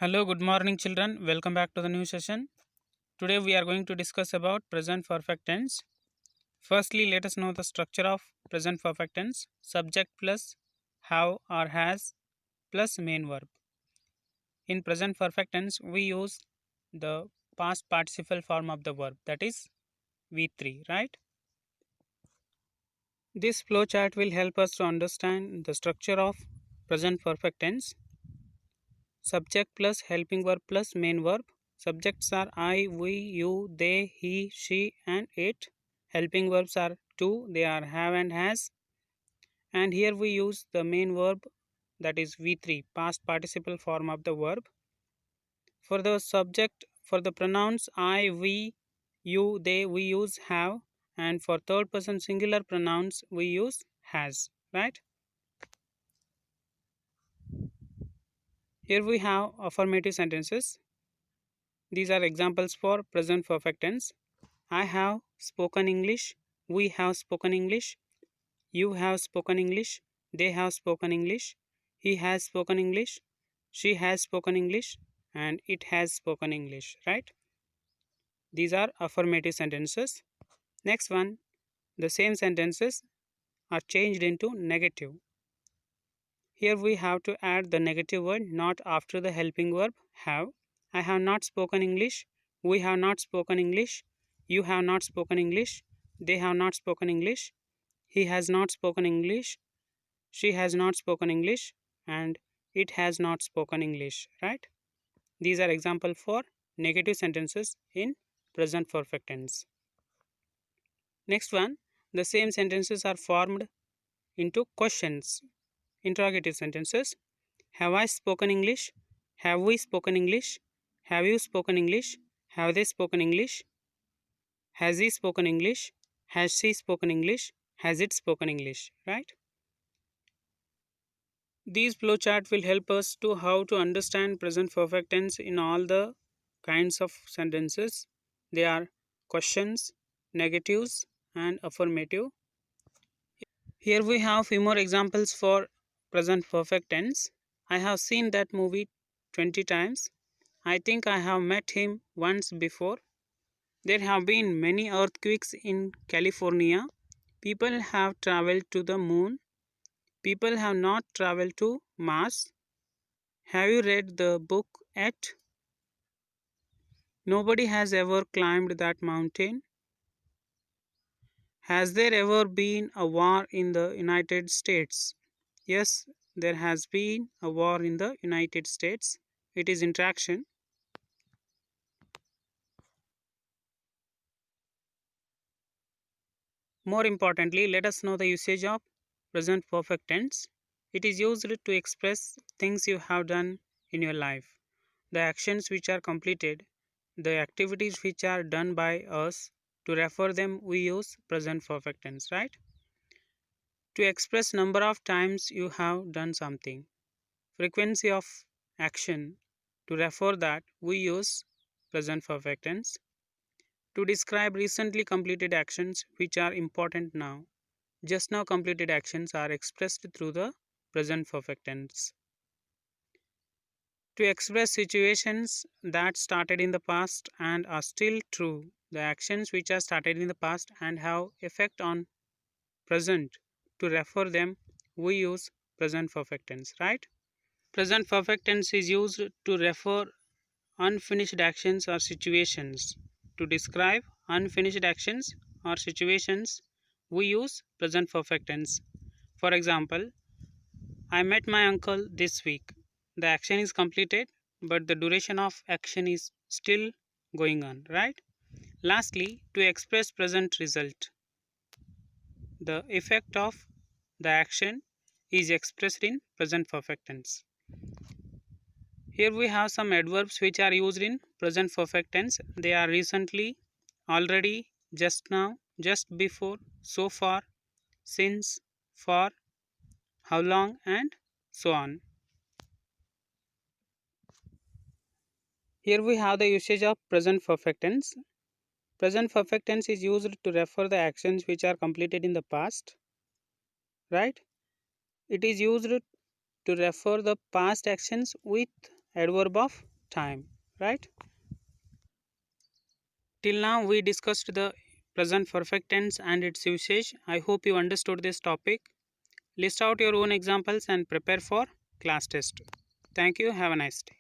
Hello, good morning children. Welcome back to the new session. Today we are going to discuss about present perfect tense. Firstly, let us know the structure of present perfect tense. Subject plus have or has plus main verb. In present perfect tense, we use the past participle form of the verb, that is V3, right? This flowchart will help us to understand the structure of present perfect tense. Subject plus helping verb plus main verb. Subjects are I, we, you, they, he, she, and it. Helping verbs are to, they are have and has. And here we use the main verb, that is V3, past participle form of the verb. For the subject, for the pronouns I, we, you, they, we use have. And for third person singular pronouns, we use has, right? Here we have affirmative sentences. These are examples for present perfect tense. I have spoken English. We have spoken English. You have spoken English. They have spoken English. He has spoken English. She has spoken English. And it has spoken English, right? These are affirmative sentences. Next one, the same sentences are changed into negative. Here we have to add the negative word not after the helping verb have. I have not spoken English. We have not spoken English. You have not spoken English. They have not spoken English. He has not spoken English. She has not spoken English. And it has not spoken English, right? These are example for negative sentences in present perfect tense. Next one, the same sentences are formed into questions, interrogative sentences. Have I spoken English? Have we spoken English? Have you spoken English? Have they spoken English? Has he spoken English? Has she spoken English? Has it spoken English? Right? These flowchart will help us to how to understand present perfect tense in all the kinds of sentences. They are questions, negatives, and affirmative. Here we have few more examples for present perfect tense. I have seen that movie 20 times. I think I have met him once before. There have been many earthquakes in California. People have traveled to the moon. People have not traveled to Mars. Have you read the book yet? Nobody has ever climbed that mountain. Has there ever been a war in the United States? Yes, there has been a war in the United States. It is interaction. More importantly, let us know the usage of present perfect tense. It is used to express things you have done in your life, the actions which are completed, the activities which are done by us. To refer them, we use present perfect tense, right? To express number of times you have done something, frequency of action. To refer that, we use present perfect tense. To describe recently completed actions which are important now, just now completed actions are expressed through the present perfect tense. To express situations that started in the past and are still true, the actions which are started in the past and have effect on present, to refer them, we use present perfect tense, right? Present perfect tense is used to refer unfinished actions or situations. To describe unfinished actions or situations, we use present perfect tense. For example, I met my uncle this week. The action is completed, but the duration of action is still going on, right? Lastly, to express present result, the effect of the action is expressed in present perfect tense. Here we have some adverbs which are used in present perfect tense. They are recently, already, just now, just before, so far, since, for, how long, and so on. Here we have the usage of present perfect tense. Present perfect tense is used to refer the actions which are completed in the past, right? It is used to refer the past actions with adverb of time, right? Till now we discussed the present perfect tense and its usage. I hope you understood this topic. List out your own examples and prepare for class test. Thank you. Have a nice day.